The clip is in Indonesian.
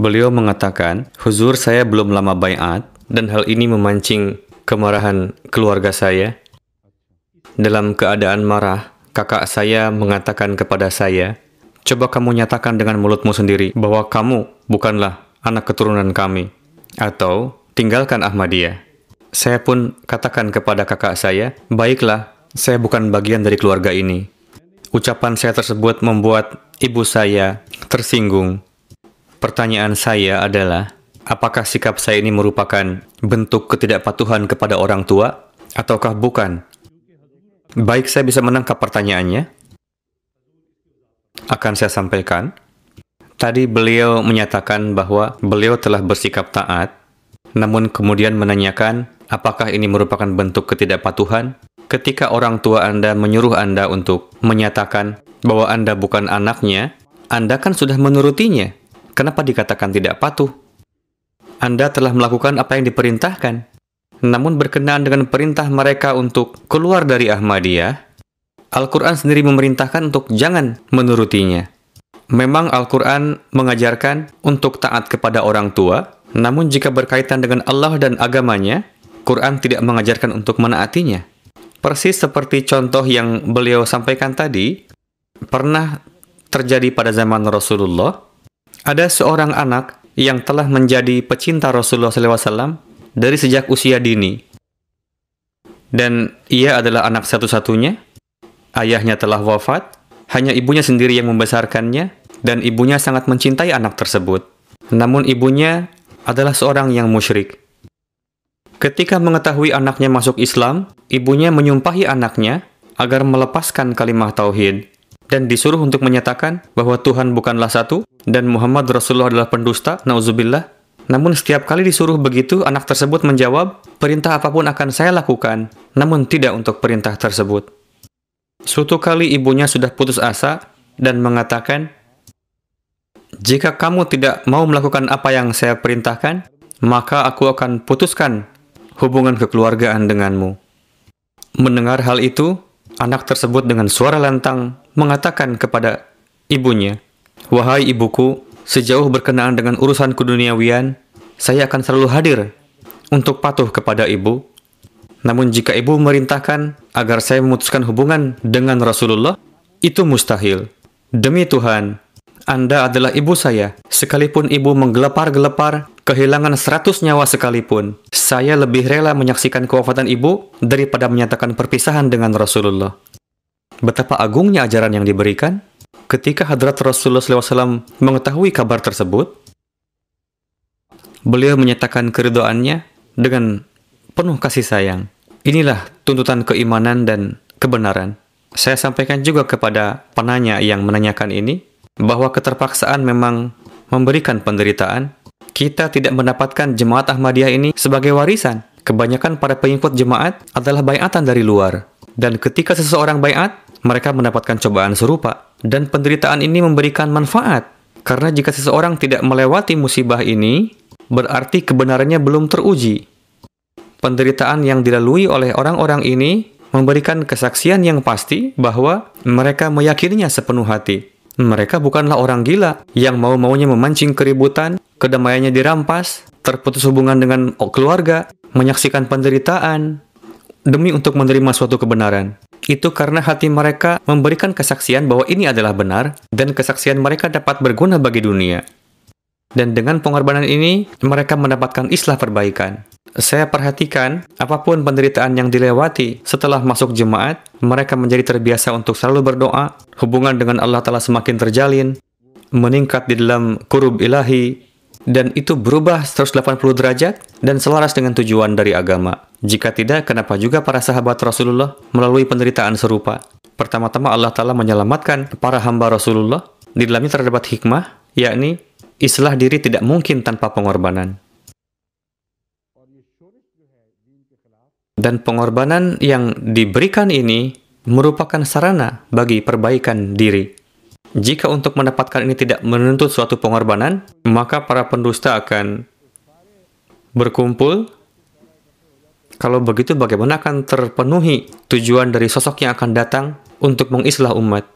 Beliau mengatakan, "Huzur, saya belum lama baiat dan hal ini memancing kemarahan keluarga saya. Dalam keadaan marah, kakak saya mengatakan kepada saya, 'Coba kamu nyatakan dengan mulutmu sendiri bahwa kamu bukanlah anak keturunan kami, atau tinggalkan Ahmadiyah.' Saya pun katakan kepada kakak saya, 'Baiklah, saya bukan bagian dari keluarga ini.' Ucapan saya tersebut membuat ibu saya tersinggung. Pertanyaan saya adalah, apakah sikap saya ini merupakan bentuk ketidakpatuhan kepada orang tua, ataukah bukan? Baik, saya bisa menangkap pertanyaannya. Akan saya sampaikan. Tadi beliau menyatakan bahwa beliau telah bersikap taat, namun kemudian menanyakan, apakah ini merupakan bentuk ketidakpatuhan? Ketika orang tua Anda menyuruh Anda untuk menyatakan bahwa Anda bukan anaknya, Anda kan sudah menurutinya. Kenapa dikatakan tidak patuh? Anda telah melakukan apa yang diperintahkan. Namun berkenaan dengan perintah mereka untuk keluar dari Ahmadiyah, Al-Quran sendiri memerintahkan untuk jangan menurutinya. Memang Al-Quran mengajarkan untuk taat kepada orang tua, namun jika berkaitan dengan Allah dan agamanya, Quran tidak mengajarkan untuk menaatinya. Persis seperti contoh yang beliau sampaikan tadi, pernah terjadi pada zaman Rasulullah, ada seorang anak yang telah menjadi pecinta Rasulullah SAW dari sejak usia dini. Dan ia adalah anak satu-satunya. Ayahnya telah wafat, hanya ibunya sendiri yang membesarkannya, dan ibunya sangat mencintai anak tersebut. Namun ibunya adalah seorang yang musyrik. Ketika mengetahui anaknya masuk Islam, ibunya menyumpahi anaknya agar melepaskan kalimah tauhid dan disuruh untuk menyatakan bahwa Tuhan bukanlah satu dan Muhammad Rasulullah adalah pendusta, nauzubillah. Namun setiap kali disuruh begitu, anak tersebut menjawab, perintah apapun akan saya lakukan, namun tidak untuk perintah tersebut. Suatu kali ibunya sudah putus asa dan mengatakan, jika kamu tidak mau melakukan apa yang saya perintahkan, maka aku akan putuskan hubungan kekeluargaan denganmu. Mendengar hal itu, anak tersebut dengan suara lantang mengatakan kepada ibunya, wahai ibuku, sejauh berkenaan dengan urusan keduniawian, saya akan selalu hadir untuk patuh kepada ibu. Namun jika ibu merintahkan agar saya memutuskan hubungan dengan Rasulullah, itu mustahil. Demi Tuhan, Anda adalah ibu saya. Sekalipun ibu menggelepar-gelepar, kehilangan 100 nyawa sekalipun, saya lebih rela menyaksikan kewafatan ibu daripada menyatakan perpisahan dengan Rasulullah. Betapa agungnya ajaran yang diberikan. Ketika Hadrat Rasulullah SAW mengetahui kabar tersebut, beliau menyatakan keridhoannya dengan penuh kasih sayang. Inilah tuntutan keimanan dan kebenaran. Saya sampaikan juga kepada penanya yang menanyakan ini, bahwa keterpaksaan memang memberikan penderitaan. Kita tidak mendapatkan jemaat Ahmadiyah ini sebagai warisan. Kebanyakan para pengikut jemaat adalah baiatan dari luar. Dan ketika seseorang baiat, mereka mendapatkan cobaan serupa. Dan penderitaan ini memberikan manfaat. Karena jika seseorang tidak melewati musibah ini, berarti kebenarannya belum teruji. Penderitaan yang dilalui oleh orang-orang ini memberikan kesaksian yang pasti bahwa mereka meyakininya sepenuh hati. Mereka bukanlah orang gila yang mau-maunya memancing keributan, kedamaiannya dirampas, terputus hubungan dengan keluarga, menyaksikan penderitaan, demi untuk menerima suatu kebenaran. Itu karena hati mereka memberikan kesaksian bahwa ini adalah benar, dan kesaksian mereka dapat berguna bagi dunia. Dan dengan pengorbanan ini, mereka mendapatkan islah perbaikan. Saya perhatikan, apapun penderitaan yang dilewati setelah masuk jemaat, mereka menjadi terbiasa untuk selalu berdoa, hubungan dengan Allah Ta'ala semakin terjalin, meningkat di dalam qurub ilahi, dan itu berubah 180 derajat dan selaras dengan tujuan dari agama. Jika tidak, kenapa juga para sahabat Rasulullah melalui penderitaan serupa? Pertama-tama Allah Ta'ala menyelamatkan para hamba Rasulullah. Di dalamnya terdapat hikmah, yakni islah diri tidak mungkin tanpa pengorbanan. Dan pengorbanan yang diberikan ini merupakan sarana bagi perbaikan diri. Jika untuk mendapatkan ini tidak menuntut suatu pengorbanan, maka para pendusta akan berkumpul. Kalau begitu, bagaimana akan terpenuhi tujuan dari sosok yang akan datang untuk mengislah umat?